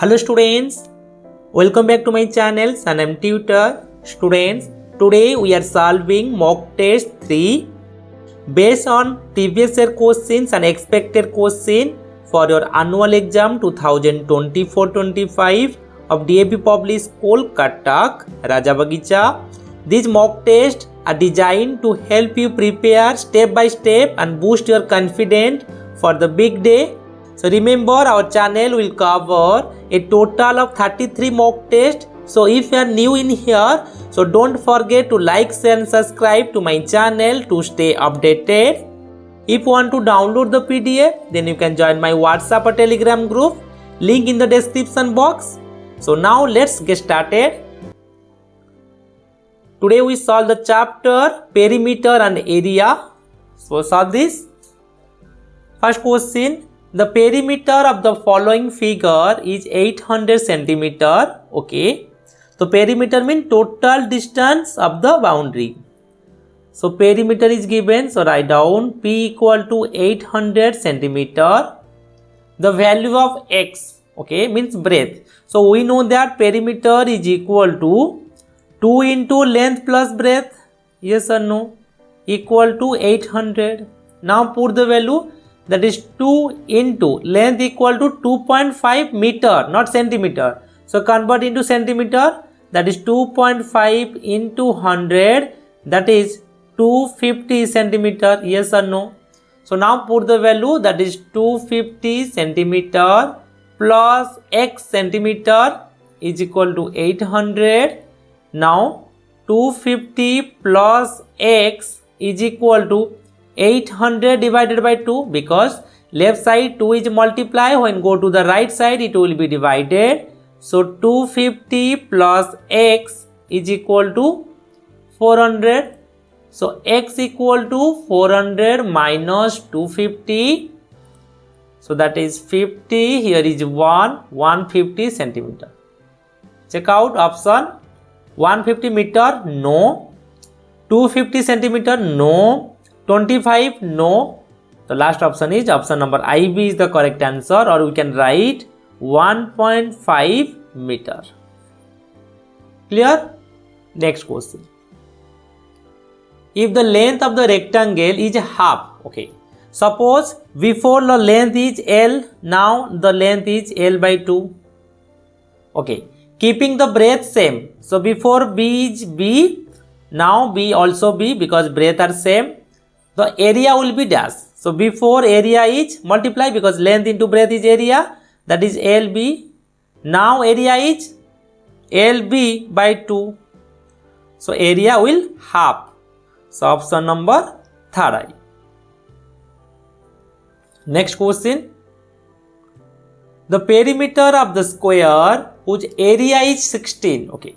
Hello students, welcome back to my channel sanamtutorial. Students, today we are solving mock test 3 based on previous year questions and expected question for your annual exam 2024-25 of DAV Public School, Cuttack, Rajabagicha. These mock tests are designed to help you prepare step by step and boost your confidence for the big day. So remember, our channel will cover a total of 33 mock tests. So if you are new in here, so don't forget to like, share and subscribe to my channel to stay updated. If you want to download the PDF, then you can join my WhatsApp or Telegram group, link in the description box. So now let's get started. Today we solve the chapter perimeter and area. So solve this. First question. The perimeter of the following figure is 800 centimeter. Okay. So perimeter means total distance of the boundary. So perimeter is given. So write down P equal to 800 centimeter. The value of X, okay, means breadth. So we know that perimeter is equal to 2 into length plus breadth. Yes or no? Equal to 800. Now put the value. That is 2 into length equal to 2.5 meter, not centimeter. So convert into centimeter. That is 2.5 into 100. That is 250 centimeter. Yes or no? So now put the value. That is 250 centimeter plus x centimeter is equal to 800. Now 250 plus x is equal to 800 divided by 2, because left side 2 is multiply, when go to the right side it will be divided. So 250 plus x is equal to 400. So x equal to 400 minus 250. So that is 50. Here is 150 centimeter. Check out option. 150 meter, no. 250 centimeter, no. 25, no. The last option is option number IB is the correct answer, or we can write 1.5 meter. Clear? Next question. If the length of the rectangle is half, okay. Suppose before the length is L, now the length is L by 2. Okay. Keeping the breadth same. So before B is B, now B also B, because breadth are same. The area will be dash. So before area is multiply, because length into breadth is area, that is LB. Now area is LB by 2. So area will half. So option number 3. Next question. The perimeter of the square whose area is 16. Okay.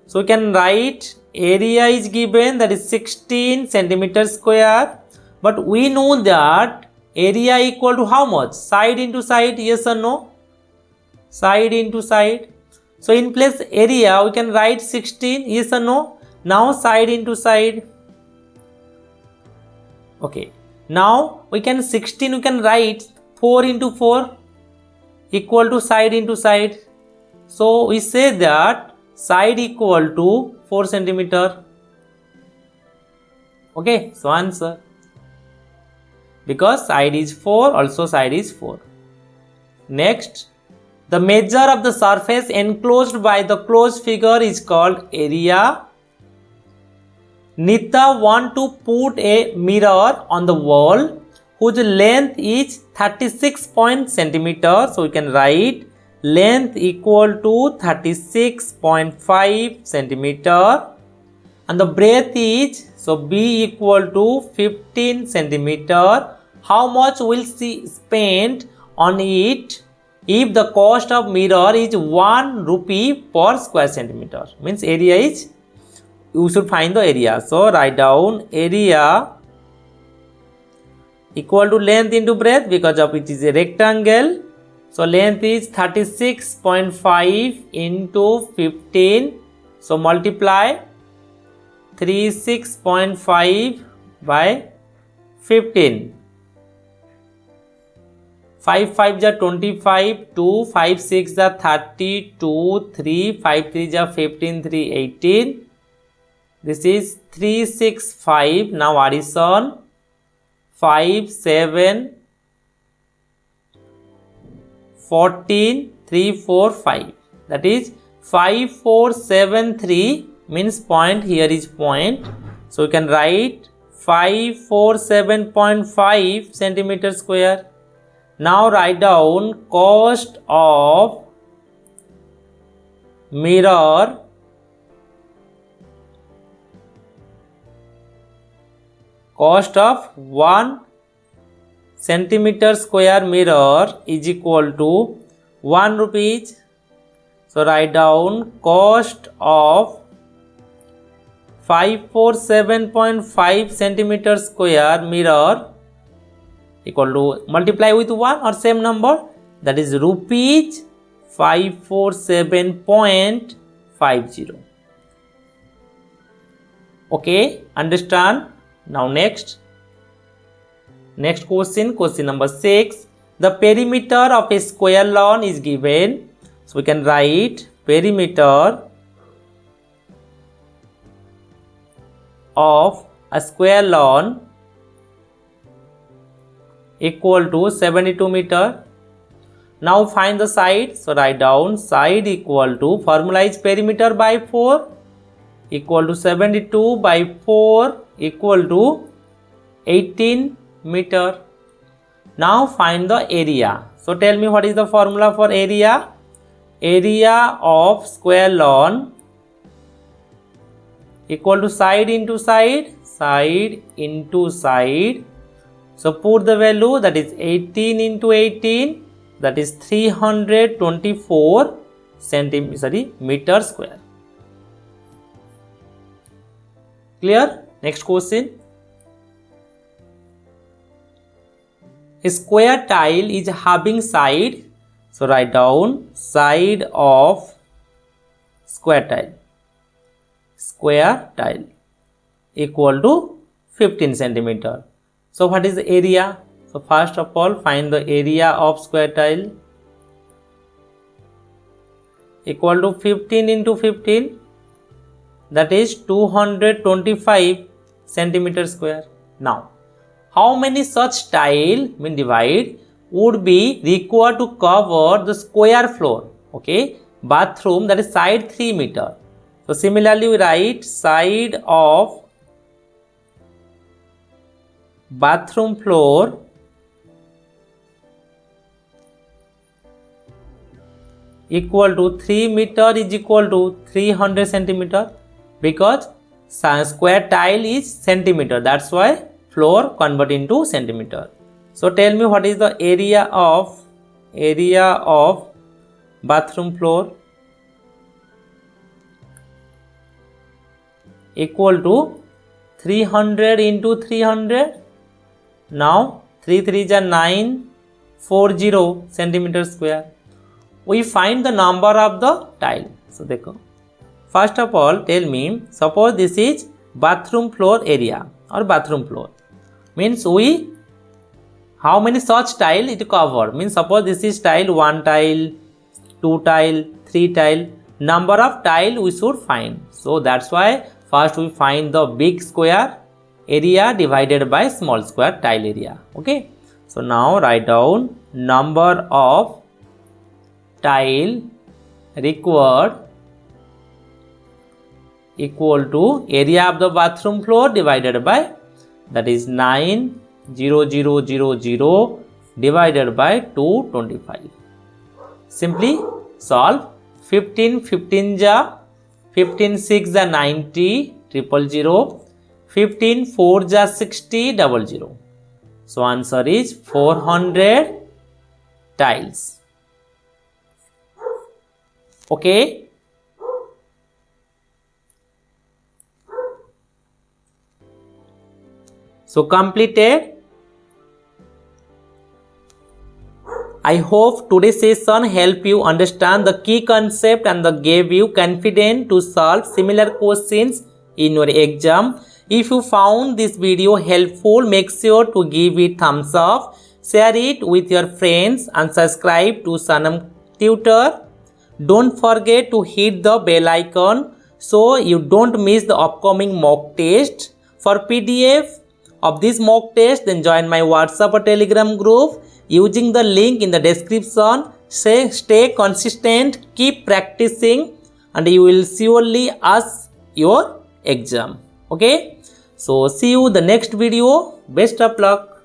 So we can write area is given, that is 16 centimeter square, but we know that area equal to how much? Side into side, yes or no? Side into side. So in place area we can write 16, yes or no? Now side into side. Okay. Now we can 16 we can write 4 into 4 equal to side into side. So we say that side equal to 4 centimeter. Okay, so answer. Because side is 4, also side is 4. Next, the measure of the surface enclosed by the closed figure is called area. Nita want to put a mirror on the wall whose length is 36 centimeter. So we can write length equal to 36.5 centimeter, and the breadth is, so B equal to 15 centimeter. How much will she spend on it if the cost of mirror is 1 rupee per square centimeter? Means area is, you should find the area. So write down area equal to length into breadth, because of it is a rectangle. So length is 36.5 into 15. So multiply 36.5 by 15. 5 5 ja 25, 2 5 6 ja 30, 2 3 5 3 ja 15, 3 18. This is 3 6 5. Now addition 5 7 14 3 4 5. That is 5 4 7 3 means point. Here is point. So you can write 547.5 centimeter square. Now write down cost of mirror cost of 1 centimeter square mirror is equal to 1 rupees. So write down cost of 547.5 centimeter square mirror equal to multiply with 1 or same number, that is rupees 547.50. Okay, understand? Now next question number 6. The perimeter of a square lawn is given. So we can write perimeter of a square lawn equal to 72 meter. Now find the side. So write down side equal to, formula is perimeter by 4 equal to 72 by 4 equal to 18 meter. Now find the area. So tell me what is the formula for area. Area of square lawn equal to side into side, side into side. So put the value, that is 18 into 18, that is 324 meter square. Clear? Next question. A square tile is having side. So write down side of square tile. Square tile equal to 15 centimeter. So what is the area? So first of all, find the area of square tile equal to 15 into 15, that is 225 centimeter square. Now how many such tile divide would be required to cover the square floor? Okay, bathroom, that is side 3 meter. So similarly we write side of bathroom floor equal to 3 meter is equal to 300 centimeter, because square tile is centimeter, that's why floor convert into centimeter. So tell me what is the area of bathroom floor equal to 300 into 300. Now 3 3s are 940 centimeter square. We find the number of the tile. So देखो, first of all tell me, suppose this is bathroom floor area or bathroom floor, means we how many such tile it cover, means suppose this is tile 1 tile, 2 tile, 3 tile, number of tile we should find. So that's why first we find the big square area divided by small square tile area. Okay, so now write down number of tile required equal to area of the bathroom floor divided by, that is 90000 divided by 225. Simply solve. 15 15 ja 15 6 ja 90 000, 15 4 ja 60 00. So answer is 400 tiles. Okay. So completed. I hope today's session help you understand the key concept and gave you confidence to solve similar questions in your exam. If you found this video helpful, make sure to give it thumbs up, share it with your friends and subscribe to Sanam Tutor. Don't forget to hit the bell icon so you don't miss the upcoming mock test. For PDF of this mock test, then join my WhatsApp or Telegram group using the link in the description. Stay consistent, keep practicing, and you will surely pass your exam. Okay, so see you the next video. Best of luck.